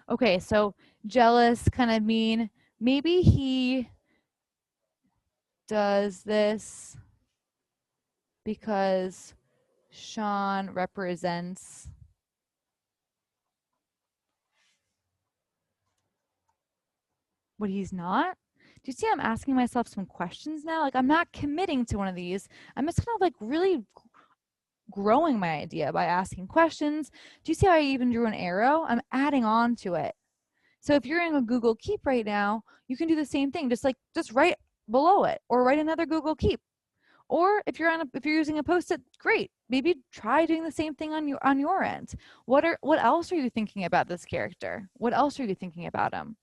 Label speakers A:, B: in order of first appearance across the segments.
A: Okay, so jealous, kind of mean. Maybe he does this because Sean represents what he's not. Do you see I'm asking myself some questions now? Like I'm not committing to one of these. I'm just kind of like really growing my idea by asking questions. Do you see how I even drew an arrow? I'm adding on to it. So if you're in a Google Keep right now, you can do the same thing. Just write below it or write another Google Keep. Or if you're using a Post-it, great. Maybe try doing the same thing on your end. What else are you thinking about this character? What else are you thinking about him?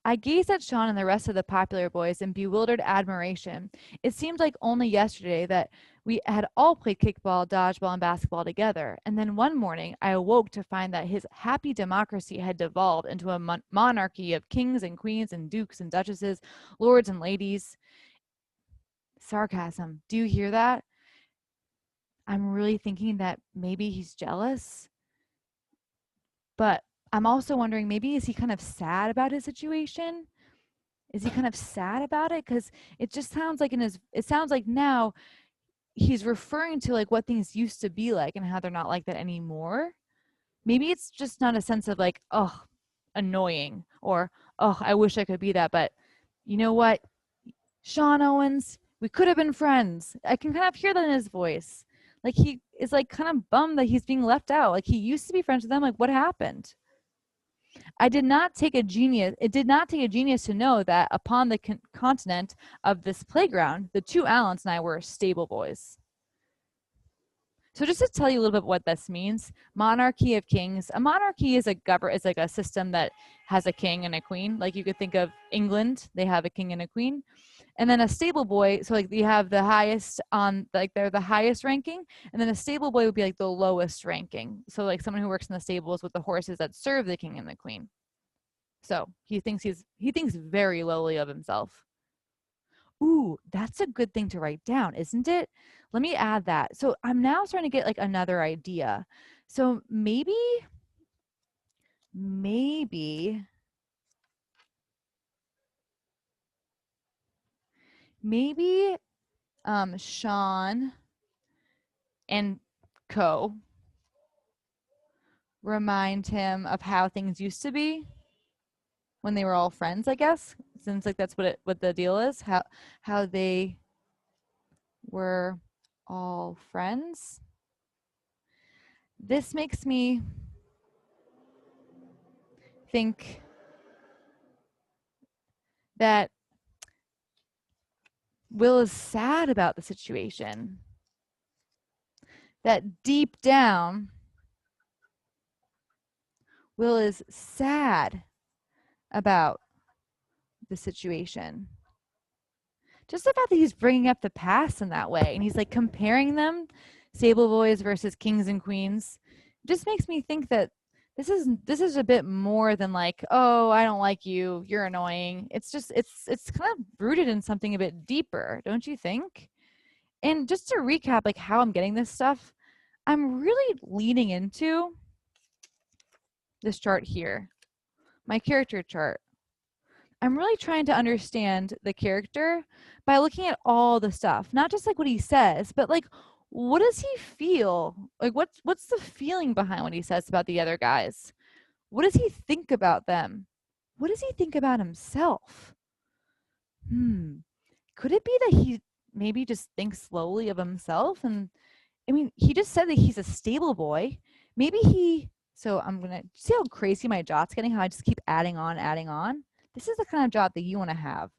A: I gazed at Sean and the rest of the popular boys in bewildered admiration. It seemed like only yesterday that we had all played kickball, dodgeball, and basketball together, and then one morning I awoke to find that his happy democracy had devolved into a monarchy of kings and queens and dukes and duchesses, lords and ladies. Sarcasm. Do you hear that? I'm really thinking that maybe he's jealous, but I'm also wondering maybe is he kind of sad about his situation? Is he kind of sad about it? Because it just sounds like it sounds like now he's referring to like what things used to be like and how they're not like that anymore. Maybe it's just not a sense of like, oh, annoying or, oh, I wish I could be that. But you know what? Sean Owens, we could have been friends. I can kind of hear that in his voice. Like he is like kind of bummed that he's being left out. Like he used to be friends with them. Like what happened? I did not take a genius. It did not take a genius to know that upon the continent of this playground, the two Allens and I were stable boys. So just to tell you a little bit what this means, monarchy of kings. A monarchy is is like a system that has a king and a queen. Like you could think of England, they have a king and a queen. And then a stable boy, so like you have the highest on like they're the highest ranking, and then a stable boy would be like the lowest ranking. So like someone who works in the stables with the horses that serve the king and the queen. So he thinks very lowly of himself. Ooh, that's a good thing to write down, isn't it? Let me add that. So I'm now starting to get like another idea. So maybe, maybe Sean and Co remind him of how things used to be when they were all friends, I guess. Since like that's what the deal is, how they were all friends. This makes me think that Will is sad about the situation. That deep down, Will is sad about the situation. Just the fact that he's bringing up the past in that way and he's like comparing them, Sable Boys versus Kings and Queens, just makes me think that this is a bit more than like, oh, I don't like you, you're annoying. It's just it's kind of rooted in something a bit deeper, don't you think? And just to recap like how I'm getting this stuff, I'm really leaning into this chart here, my character chart. I'm really trying to understand the character by looking at all the stuff, not just like what he says, but like what does he feel? Like what's the feeling behind what he says about the other guys? What does he think about them? What does he think about himself? Hmm. Could it be that he maybe just thinks slowly of himself? And I mean, he just said that he's a stable boy. Maybe he. So I'm gonna see how crazy my jot's getting. How I just keep adding on, adding on. This is the kind of jot that you want to have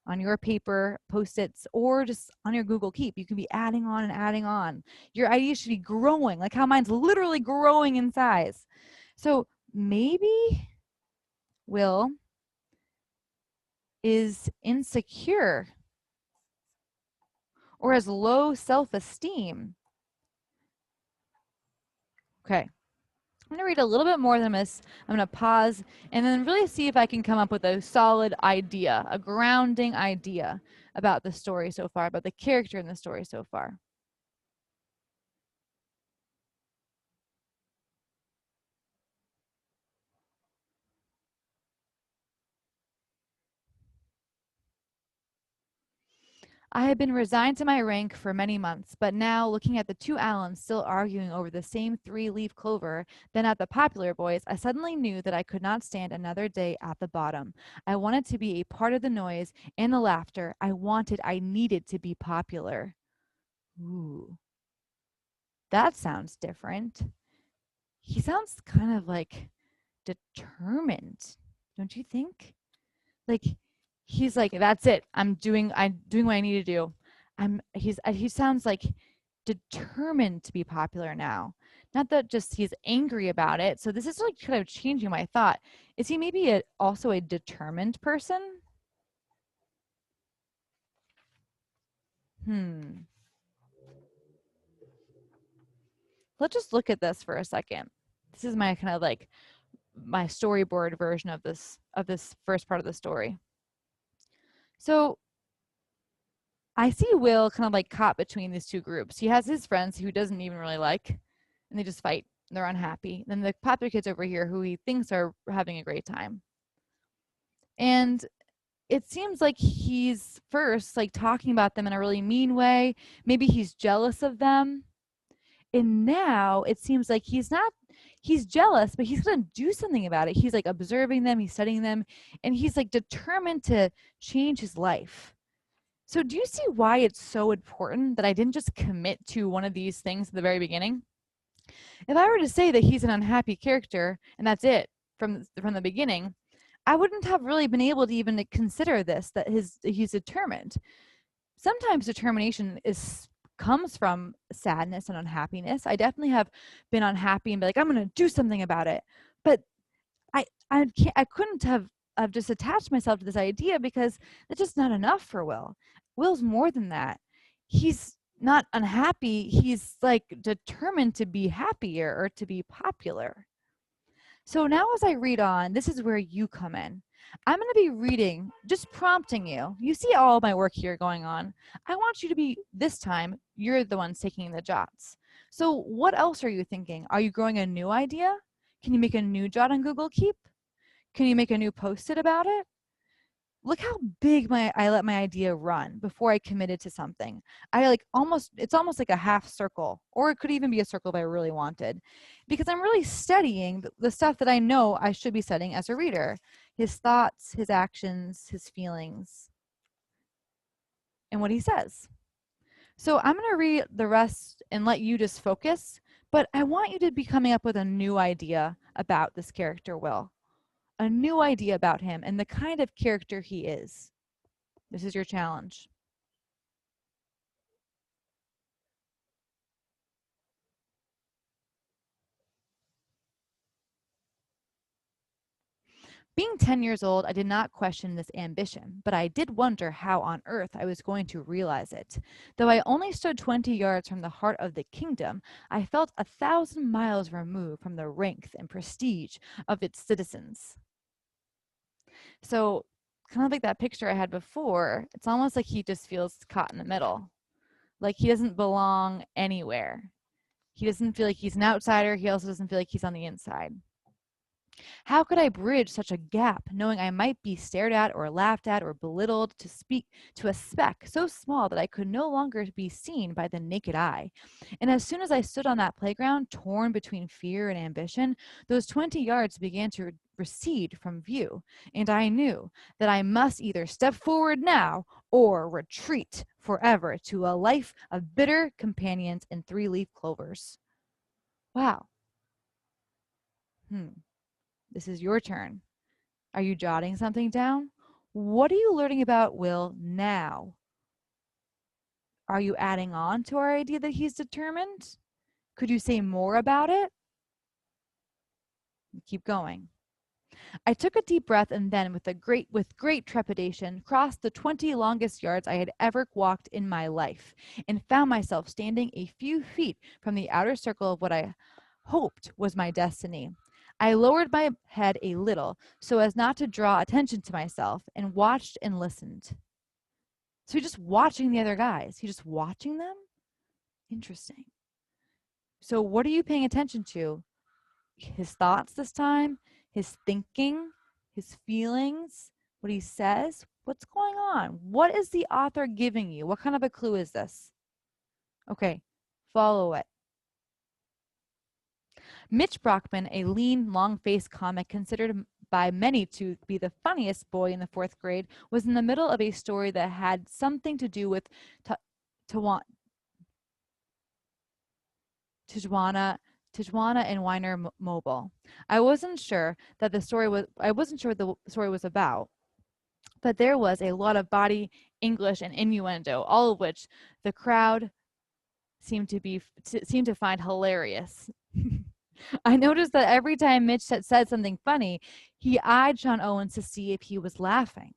A: on your paper, post-its, or just on your Google Keep. You can be adding on and adding on. Your ideas should be growing, like how mine's literally growing in size. So maybe Will is insecure or has low self-esteem. Okay. I'm going to read a little bit more than this. I'm going to pause and then really see if I can come up with a solid idea, a grounding idea about the story so far, about the character in the story so far. I had been resigned to my rank for many months, but now, looking at the two Allens still arguing over the same three-leaf clover, then at the popular boys, I suddenly knew that I could not stand another day at the bottom. I wanted to be a part of the noise and the laughter. I needed to be popular. Ooh, that sounds different. He sounds kind of like determined, don't you think? Like he's like, that's it. I'm doing what I need to do. He sounds like determined to be popular now. Not that just he's angry about it. So this is like kind of changing my thought. Is he maybe also a determined person? Hmm. Let's just look at this for a second. This is my kind of like my storyboard version of this first part of the story. So I see Will kind of like caught between these two groups. He has his friends who he doesn't even really like, and they just fight. They're unhappy. Then the popular kids over here who he thinks are having a great time. And it seems like he's first like talking about them in a really mean way. Maybe he's jealous of them. And now it seems like he's jealous, but he's going to do something about it. He's like observing them, he's studying them, and he's like determined to change his life. So do you see why it's so important that I didn't just commit to one of these things at the very beginning? If I were to say that he's an unhappy character and that's it from the beginning, I wouldn't have really been able to even consider this, that he's determined. Sometimes determination comes from sadness and unhappiness. I definitely have been unhappy and be like, I'm going to do something about it. But I couldn't have just attached myself to this idea because it's just not enough for Will. Will's more than that. He's not unhappy. He's like determined to be happier or to be popular. So now as I read on, this is where you come in. I'm going to be reading, just prompting you. You see all my work here going on. I want you to be, this time, you're the ones taking the jots. So what else are you thinking? Are you growing a new idea? Can you make a new jot on Google Keep? Can you make a new post-it about it? Look how big I let my idea run before I committed to something. It's almost like a half circle, or it could even be a circle if I really wanted, because I'm really studying the stuff that I know I should be studying as a reader, his thoughts, his actions, his feelings, and what he says. So I'm going to read the rest and let you just focus, but I want you to be coming up with a new idea about this character, Will. A new idea about him and the kind of character he is. This is your challenge. Being 10 years old, I did not question this ambition, but I did wonder how on earth I was going to realize it. Though I only stood 20 yards from the heart of the kingdom, I felt 1,000 miles removed from the rank and prestige of its citizens. So, kind of like that picture I had before, it's almost like he just feels caught in the middle. Like he doesn't belong anywhere. He doesn't feel like he's an outsider. He also doesn't feel like he's on the inside. How could I bridge such a gap, knowing I might be stared at or laughed at or belittled to speak to a speck so small that I could no longer be seen by the naked eye? And as soon as I stood on that playground, torn between fear and ambition, those 20 yards began to recede from view, and I knew that I must either step forward now or retreat forever to a life of bitter companions and three-leaf clovers. Wow. This is your turn. Are you jotting something down? What are you learning about Will now? Are you adding on to our idea that he's determined? Could you say more about it? Keep going. I took a deep breath and then, with great trepidation, crossed the 20 longest yards I had ever walked in my life, and found myself standing a few feet from the outer circle of what I hoped was my destiny. I lowered my head a little so as not to draw attention to myself and watched and listened. So he's just watching the other guys. He's just watching them? Interesting. So what are you paying attention to? His thoughts this time? His thinking? His feelings? What he says? What's going on? What is the author giving you? What kind of a clue is this? Okay, follow it. Mitch Brockman, a lean, long-faced comic considered by many to be the funniest boy in the fourth grade, was in the middle of a story that had something to do with Tijuana and Weiner Mobile. I wasn't sure what the story was about, but there was a lot of body, English, and innuendo, all of which the crowd seemed to find hilarious. I noticed that every time Mitch said something funny, he eyed Sean Owens to see if he was laughing.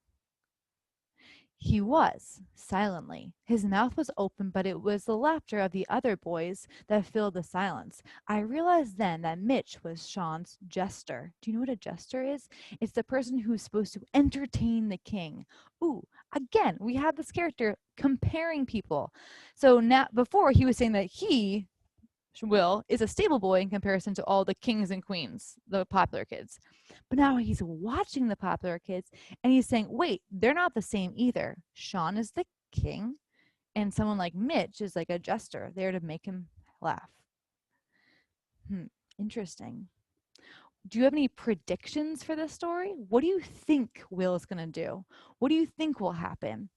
A: He was, silently. His mouth was open, but it was the laughter of the other boys that filled the silence. I realized then that Mitch was Sean's jester. Do you know what a jester is? It's the person who's supposed to entertain the king. Ooh, again, we have this character comparing people. So now, before he was saying that he, Will, is a stable boy in comparison to all the kings and queens, the popular kids. But now he's watching the popular kids and he's saying, wait, they're not the same either. Sean is the king and someone like Mitch is like a jester there to make him laugh. Interesting. Do you have any predictions for this story? What do you think Will is going to do? What do you think will happen?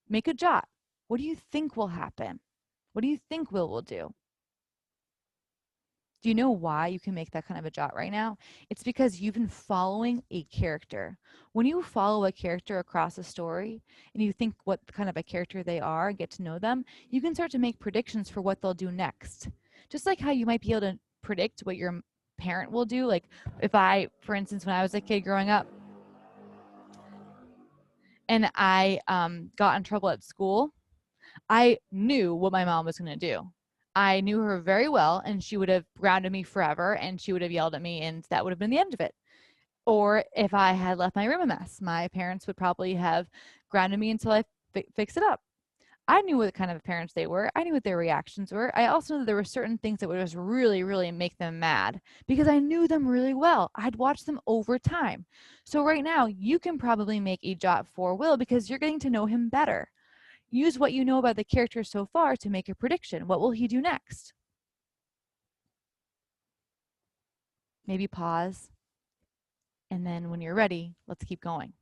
A: Make a jot. What do you think will happen? What do you think Will do? Do you know why you can make that kind of a jot right now? It's because you've been following a character. When you follow a character across a story and you think what kind of a character they are and get to know them, you can start to make predictions for what they'll do next. Just like how you might be able to predict what your parent will do. Like if I, for instance, when I was a kid growing up and I got in trouble at school, I knew what my mom was going to do. I knew her very well, and she would have grounded me forever, and she would have yelled at me, and that would have been the end of it. Or if I had left my room a mess, my parents would probably have grounded me until I fix it up. I knew what kind of parents they were. I knew what their reactions were. I also knew that there were certain things that would just really, really make them mad because I knew them really well. I'd watched them over time. So right now, you can probably make a jot for Will because you're getting to know him better. Use what you know about the character so far to make a prediction. What will he do next? Maybe pause. And then when you're ready, let's keep going.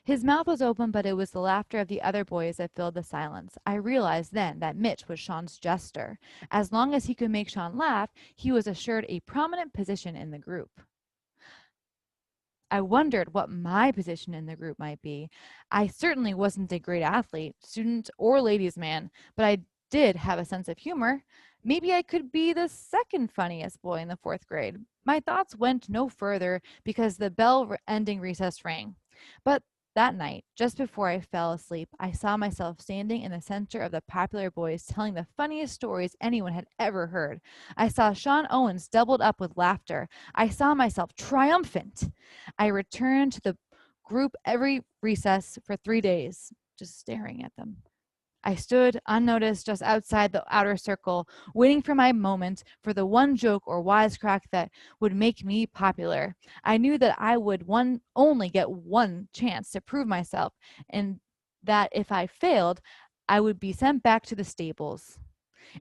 A: His mouth was open, but it was the laughter of the other boys that filled the silence. I realized then that Mitch was Sean's jester. As long as he could make Sean laugh, he was assured a prominent position in the group. I wondered what my position in the group might be. I certainly wasn't a great athlete, student, or ladies' man, but I did have a sense of humor. Maybe I could be the second funniest boy in the fourth grade. My thoughts went no further because the bell ending recess rang. But that night, just before I fell asleep, I saw myself standing in the center of the popular boys telling the funniest stories anyone had ever heard. I saw Sean Owens doubled up with laughter. I saw myself triumphant. I returned to the group every recess for 3 days, just staring at them. I stood unnoticed just outside the outer circle, waiting for my moment, for the one joke or wisecrack that would make me popular. I knew that I would only get one chance to prove myself, and that if I failed, I would be sent back to the stables.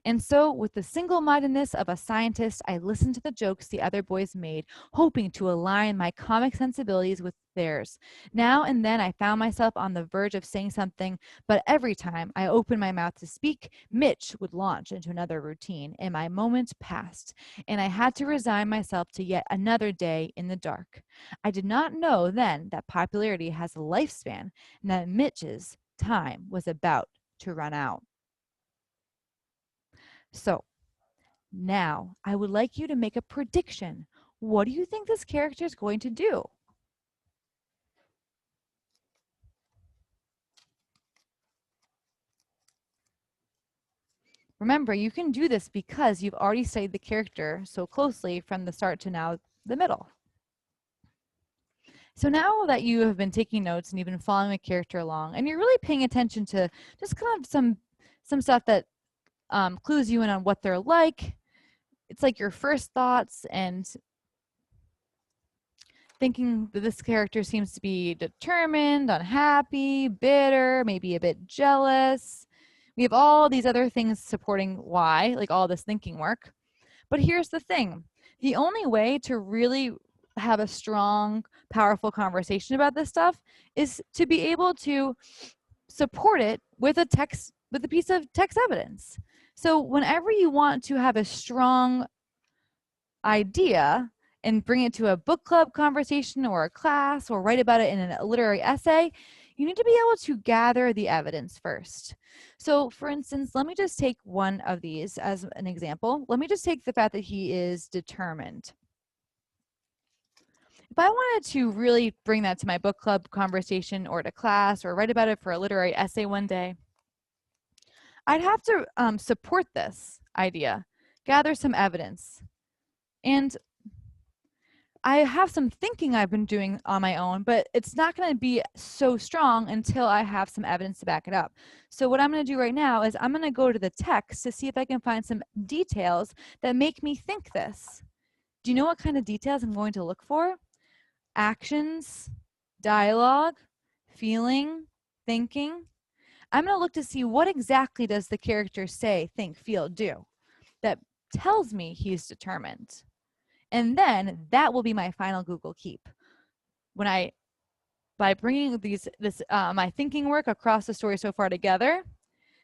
A: And so, with the single-mindedness of a scientist, I listened to the jokes the other boys made, hoping to align my comic sensibilities with theirs. Now and then I found myself on the verge of saying something, but every time I opened my mouth to speak, Mitch would launch into another routine, and my moment passed, and I had to resign myself to yet another day in the dark. I did not know then that popularity has a lifespan, and that Mitch's time was about to run out. So, now I would like you to make a prediction. What do you think this character is going to do? Remember, you can do this because you've already studied the character so closely from the start to now the middle. So now that you have been taking notes and you've been following the character along, and you're really paying attention to just kind of some stuff that clues you in on what they're like, it's like your first thoughts and thinking that this character seems to be determined, unhappy, bitter, maybe a bit jealous. We have all these other things supporting why, like all this thinking work. But here's the thing. The only way to really have a strong, powerful conversation about this stuff is to be able to support it with a piece of text evidence. So whenever you want to have a strong idea and bring it to a book club conversation or a class or write about it in a literary essay, you need to be able to gather the evidence first. So for instance, let me just take one of these as an example. Let me just take the fact that he is determined. If I wanted to really bring that to my book club conversation or to class or write about it for a literary essay one day, I'd have to support this idea, gather some evidence. And I have some thinking I've been doing on my own, but it's not going to be so strong until I have some evidence to back it up. So what I'm going to do right now is I'm going to go to the text to see if I can find some details that make me think this. Do you know what kind of details I'm going to look for? Actions, dialogue, feeling, thinking. I'm going to look to see what exactly does the character say, think, feel, do that tells me he's determined. And then that will be my final Google Keep. By bringing my thinking work across the story so far together,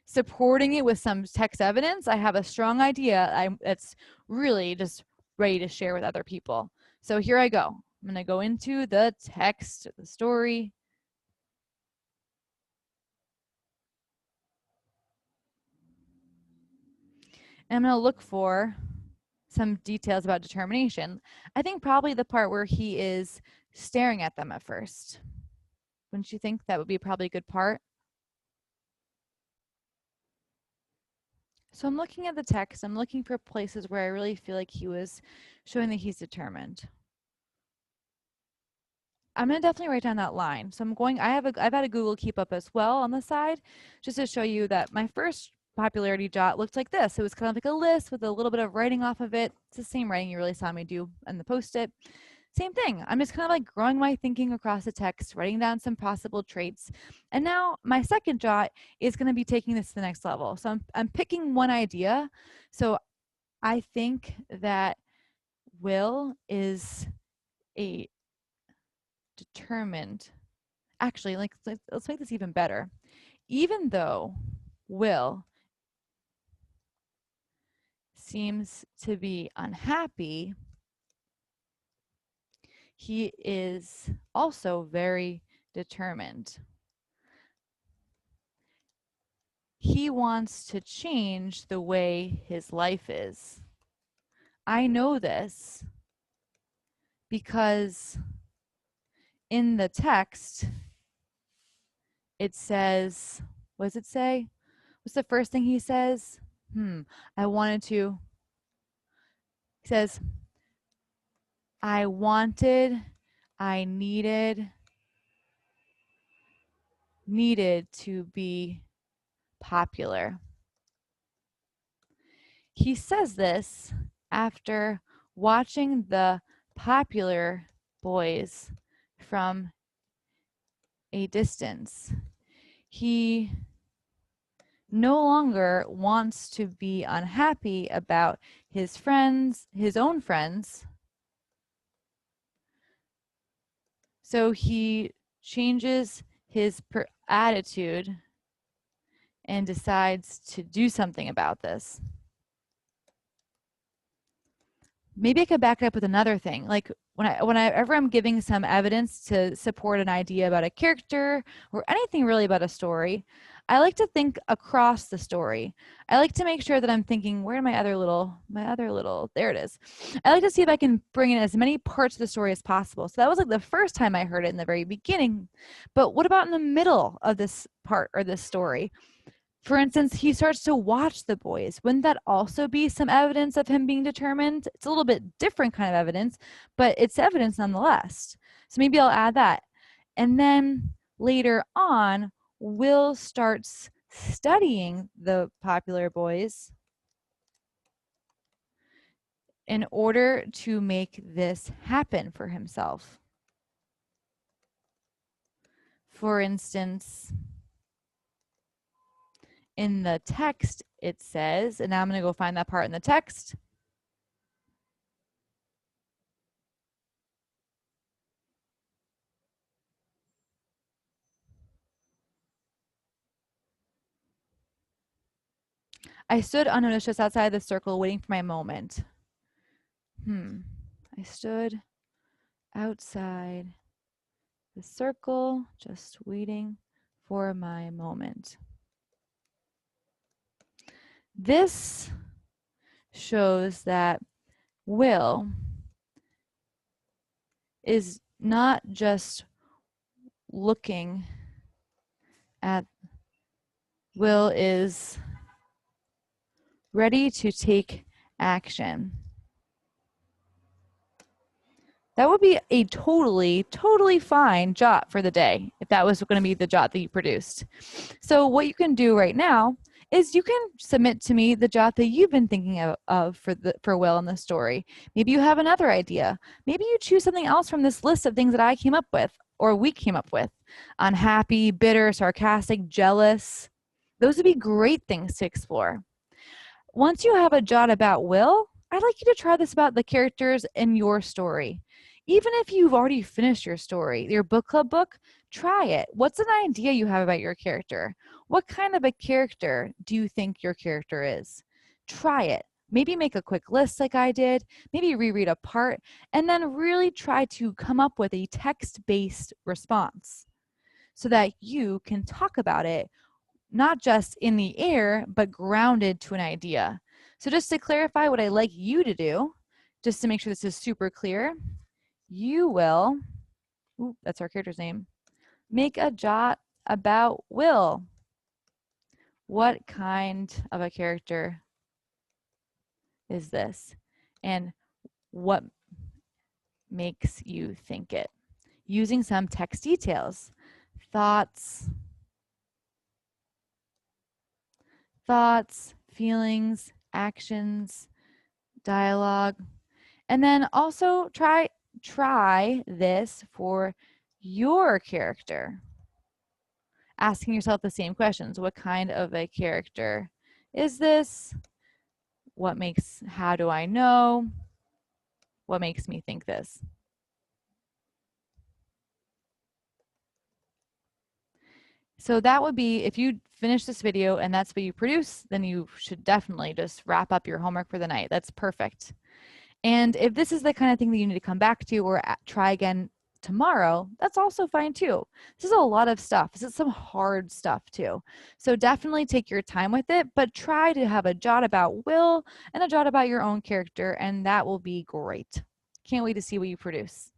A: supporting it with some text evidence, I have a strong idea that's really just ready to share with other people. So here I go. I'm going to go into the text, the story. And I'm going to look for some details about determination. I think probably the part where he is staring at them at first. Wouldn't you think that would be probably a good part? So I'm looking at the text. I'm looking for places where I really feel like he was showing that he's determined. I'm going to definitely write down that line. So I've had a Google Keep up as well on the side, just to show you that my first popularity jot looked like this. It was kind of like a list with a little bit of writing off of it. It's the same writing you really saw me do in the Post-it. Same thing. I'm just kind of like growing my thinking across the text, writing down some possible traits. And now my second jot is going to be taking this to the next level. So I'm picking one idea. So I think that Will is a determined, actually, like let's make this even better. Even though Will seems to be unhappy, he is also very determined. He wants to change the way his life is. I know this because in the text, it says, what does it say? What's the first thing he says? He says, I wanted, I needed to be popular. He says this after watching the popular boys from a distance. He no longer wants to be unhappy about his friends, his own friends. So he changes his attitude and decides to do something about this. Maybe I could back it up with another thing. Like whenever I'm giving some evidence to support an idea about a character or anything really about a story, I like to think across the story. I like to make sure that I'm thinking, where are my other little, there it is. I like to see if I can bring in as many parts of the story as possible. So that was like the first time I heard it in the very beginning. But what about in the middle of this part or this story? For instance, he starts to watch the boys. Wouldn't that also be some evidence of him being determined? It's a little bit different kind of evidence, but it's evidence nonetheless. So maybe I'll add that. And then later on, Will starts studying the popular boys in order to make this happen for himself. For instance, in the text, it says, and now I'm going to go find that part in the text. I stood unnoticed just outside the circle waiting for my moment. I stood outside the circle just waiting for my moment. This shows that Will is not just looking at, Will is ready to take action. That would be a totally fine jot for the day if that was going to be the jot that you produced. So what you can do right now is you can submit to me the jot that you've been thinking of for Will in the story. Maybe you have another idea. Maybe you choose something else from this list of things that I came up with or we came up with. Unhappy, bitter, sarcastic, jealous. Those would be great things to explore. Once you have a jot about Will, I'd like you to try this about the characters in your story. Even if you've already finished your story, your book club book, try it. What's an idea you have about your character? What kind of a character do you think your character is? Try it. Maybe make a quick list like I did, maybe reread a part, and then really try to come up with a text-based response so that you can talk about it not just in the air, but grounded to an idea. So just to clarify what I'd like you to do, just to make sure this is super clear, you will, that's our character's name, make a jot about Will. What kind of a character is this? And what makes you think it? Using some text details, thoughts, feelings, actions, dialogue. And then also try this for your character. Asking yourself the same questions. What kind of a character is this? How do I know? What makes me think this? So that would be, if you finish this video and that's what you produce, then you should definitely just wrap up your homework for the night. That's perfect. And if this is the kind of thing that you need to come back to or try again tomorrow, that's also fine too. This is a lot of stuff. This is some hard stuff too. So definitely take your time with it, but try to have a jot about Will and a jot about your own character, and that will be great. Can't wait to see what you produce.